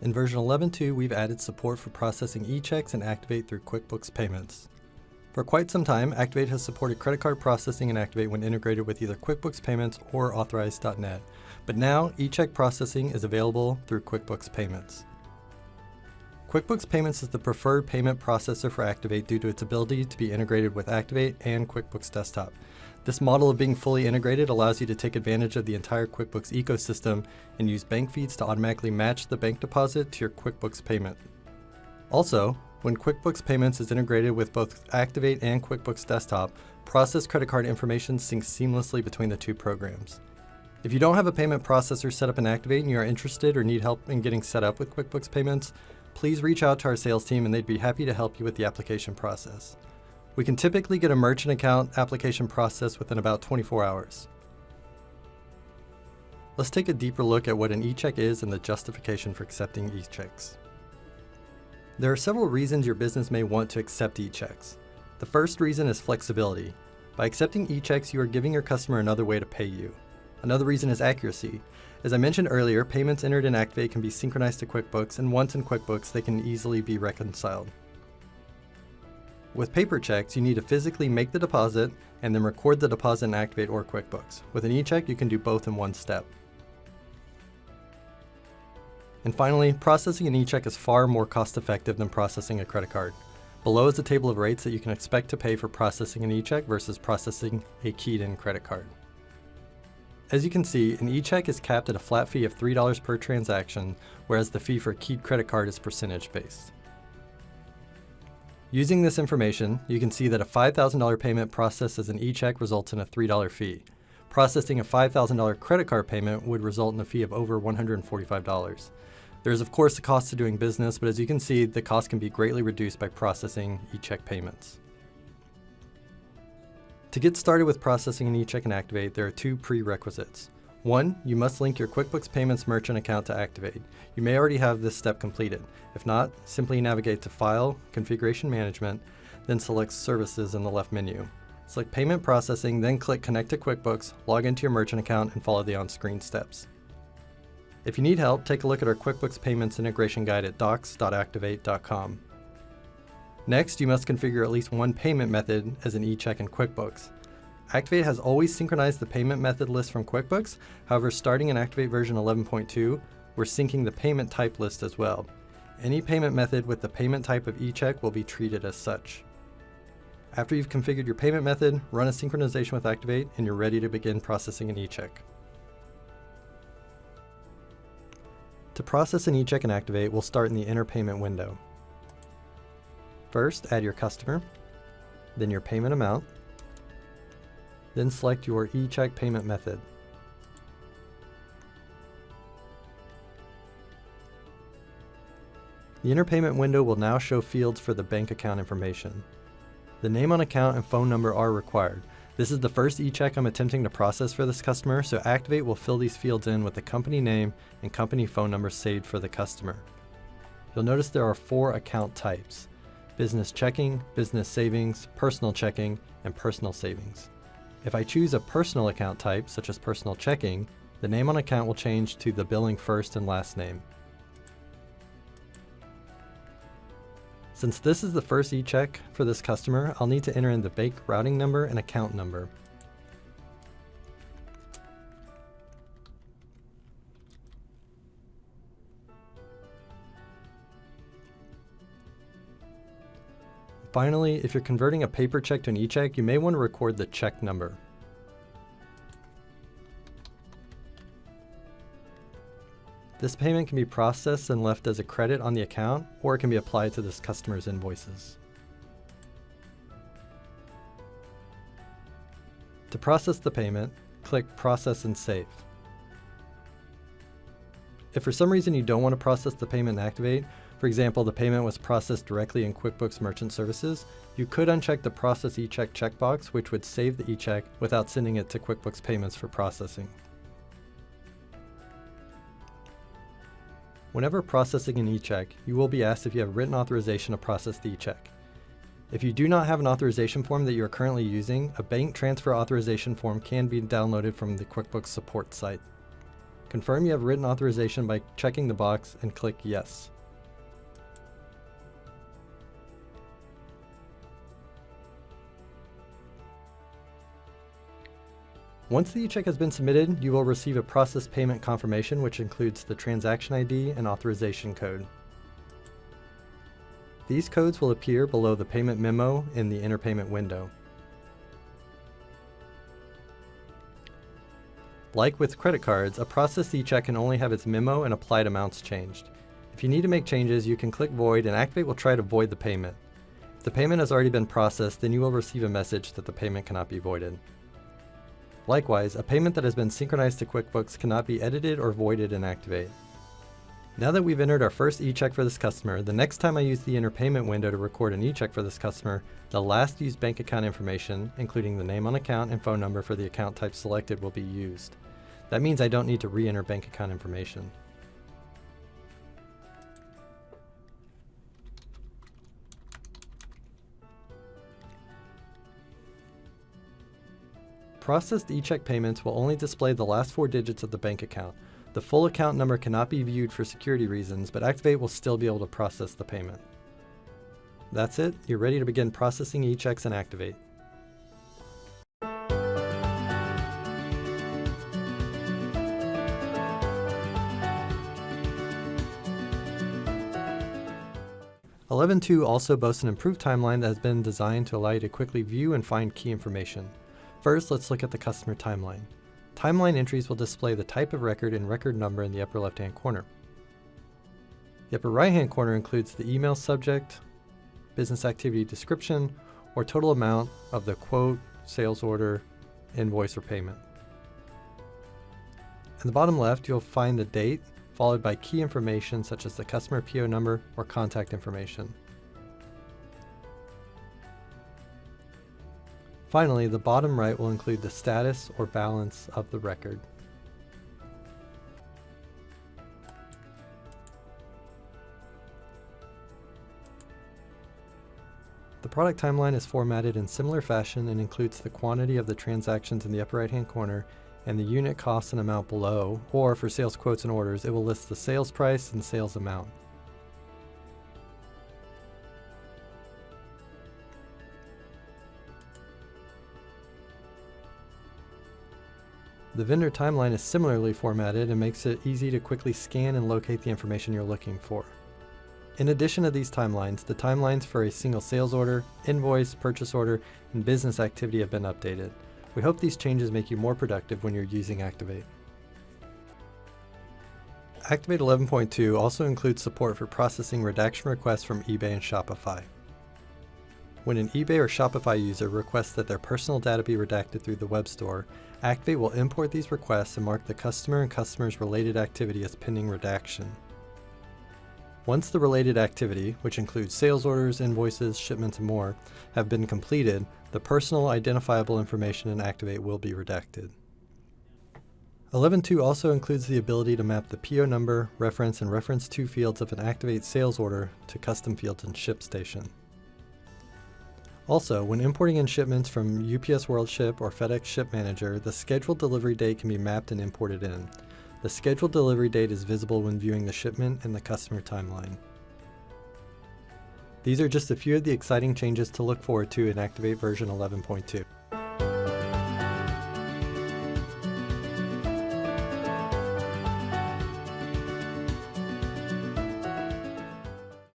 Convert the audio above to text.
In version 11.2, we've added support for processing echecks and Acctivate through QuickBooks Payments. For quite some time, Acctivate has supported credit card processing in Acctivate when integrated with either QuickBooks Payments or Authorize.net, but now echeck processing is available through QuickBooks Payments. QuickBooks Payments is the preferred payment processor for Acctivate due to its ability to be integrated with Acctivate and QuickBooks Desktop. This model of being fully integrated allows you to take advantage of the entire QuickBooks ecosystem and use bank feeds to automatically match the bank deposit to your QuickBooks payment. Also, when QuickBooks Payments is integrated with both Acctivate and QuickBooks Desktop, processed credit card information syncs seamlessly between the two programs. If you don't have a payment processor set up in Acctivate and you are interested or need help in getting set up with QuickBooks Payments, please reach out to our sales team and they'd be happy to help you with the application process. We can typically get a merchant account application process within about 24 hours. Let's take a deeper look at what an echeck is and the justification for accepting echecks. There are several reasons your business may want to accept echecks. The first reason is flexibility. By accepting echecks, you are giving your customer another way to pay you. Another reason is accuracy. As I mentioned earlier, payments entered in Acctivate can be synchronized to QuickBooks, and once in QuickBooks, they can easily be reconciled. With paper checks, you need to physically make the deposit and then record the deposit in Acctivate or QuickBooks. With an echeck, you can do both in one step. And finally, processing an echeck is far more cost-effective than processing a credit card. Below is a table of rates that you can expect to pay for processing an echeck versus processing a keyed-in credit card. As you can see, an echeck is capped at a flat fee of $3 per transaction, whereas the fee for a keyed credit card is percentage-based. Using this information, you can see that a $5,000 payment processed as an echeck results in a $3 fee. Processing a $5,000 credit card payment would result in a fee of over $145. There is of course a cost to doing business, but as you can see, the cost can be greatly reduced by processing echeck payments. To get started with processing an echeck and Acctivate, there are two prerequisites. One, you must link your QuickBooks Payments merchant account to Acctivate. You may already have this step completed. If not, simply navigate to File, Configuration Management, then select Services in the left menu. Select Payment Processing, then click Connect to QuickBooks, log into your merchant account, and follow the on-screen steps. If you need help, take a look at our QuickBooks Payments integration guide at docs.acctivate.com. Next, you must configure at least one payment method as an echeck in QuickBooks. Acctivate has always synchronized the payment method list from QuickBooks. However, starting in Acctivate version 11.2, we're syncing the payment type list as well. Any payment method with the payment type of echeck will be treated as such. After you've configured your payment method, run a synchronization with Acctivate, and you're ready to begin processing an echeck. To process an echeck in Acctivate, we'll start in the Enter Payment window. First, add your customer, then your payment amount, then select your echeck payment method. The Enter Payment window will now show fields for the bank account information. The name on account and phone number are required. This is the first echeck I'm attempting to process for this customer, so Acctivate will fill these fields in with the company name and company phone number saved for the customer. You'll notice there are 4 account types: business checking, business savings, personal checking, and personal savings. If I choose a personal account type, such as personal checking, the name on account will change to the billing first and last name. Since this is the first echeck for this customer, I'll need to enter in the bank routing number and account number. Finally, if you're converting a paper check to an echeck, you may want to record the check number. This payment can be processed and left as a credit on the account, or it can be applied to this customer's invoices. To process the payment, click Process and Save. If for some reason you don't want to process the payment in Acctivate, for example, the payment was processed directly in QuickBooks Merchant Services, you could uncheck the Process echeck checkbox, which would save the echeck without sending it to QuickBooks Payments for processing. Whenever processing an echeck, you will be asked if you have written authorization to process the echeck. If you do not have an authorization form that you are currently using, a bank transfer authorization form can be downloaded from the QuickBooks support site. Confirm you have written authorization by checking the box and click Yes. Once the echeck has been submitted, you will receive a process payment confirmation, which includes the transaction ID and authorization code. These codes will appear below the payment memo in the Enter Payment window. Like with credit cards, a processed echeck can only have its memo and applied amounts changed. If you need to make changes, you can click Void and Acctivate will try to void the payment. If the payment has already been processed, then you will receive a message that the payment cannot be voided. Likewise, a payment that has been synchronized to QuickBooks cannot be edited or voided in Acctivate. Now that we've entered our first echeck for this customer, the next time I use the Enter Payment window to record an echeck for this customer, the last used bank account information, including the name on account and phone number for the account type selected, will be used. That means I don't need to re-enter bank account information. Processed echeck payments will only display the last 4 digits of the bank account. The full account number cannot be viewed for security reasons, but Acctivate will still be able to process the payment. That's it. You're ready to begin processing echecks in Acctivate. (11.2) also boasts an improved timeline that has been designed to allow you to quickly view and find key information. First, let's look at the customer timeline. Timeline entries will display the type of record and record number in the upper left-hand corner. The upper right-hand corner includes the email subject, business activity description, or total amount of the quote, sales order, invoice, or payment. In the bottom left, you'll find the date, followed by key information such as the customer PO number or contact information. Finally, the bottom right will include the status or balance of the record. The product timeline is formatted in similar fashion and includes the quantity of the transactions in the upper right-hand corner and the unit cost and amount below, or for sales quotes and orders, it will list the sales price and sales amount. The vendor timeline is similarly formatted and makes it easy to quickly scan and locate the information you're looking for. In addition to these timelines, the timelines for a single sales order, invoice, purchase order, and business activity have been updated. We hope these changes make you more productive when you're using Acctivate. Acctivate 11.2 also includes support for processing redaction requests from eBay and Shopify. When an eBay or Shopify user requests that their personal data be redacted through the web store, Acctivate will import these requests and mark the customer and customer's related activity as pending redaction. Once the related activity, which includes sales orders, invoices, shipments, and more, have been completed, the personal identifiable information in Acctivate will be redacted. 11.2 also includes the ability to map the PO number, reference, and reference to fields of an Acctivate sales order to custom fields in ShipStation. Also, when importing in shipments from UPS WorldShip or FedEx Ship Manager, the scheduled delivery date can be mapped and imported in. The scheduled delivery date is visible when viewing the shipment and the customer timeline. These are just a few of the exciting changes to look forward to in Acctivate version 11.2.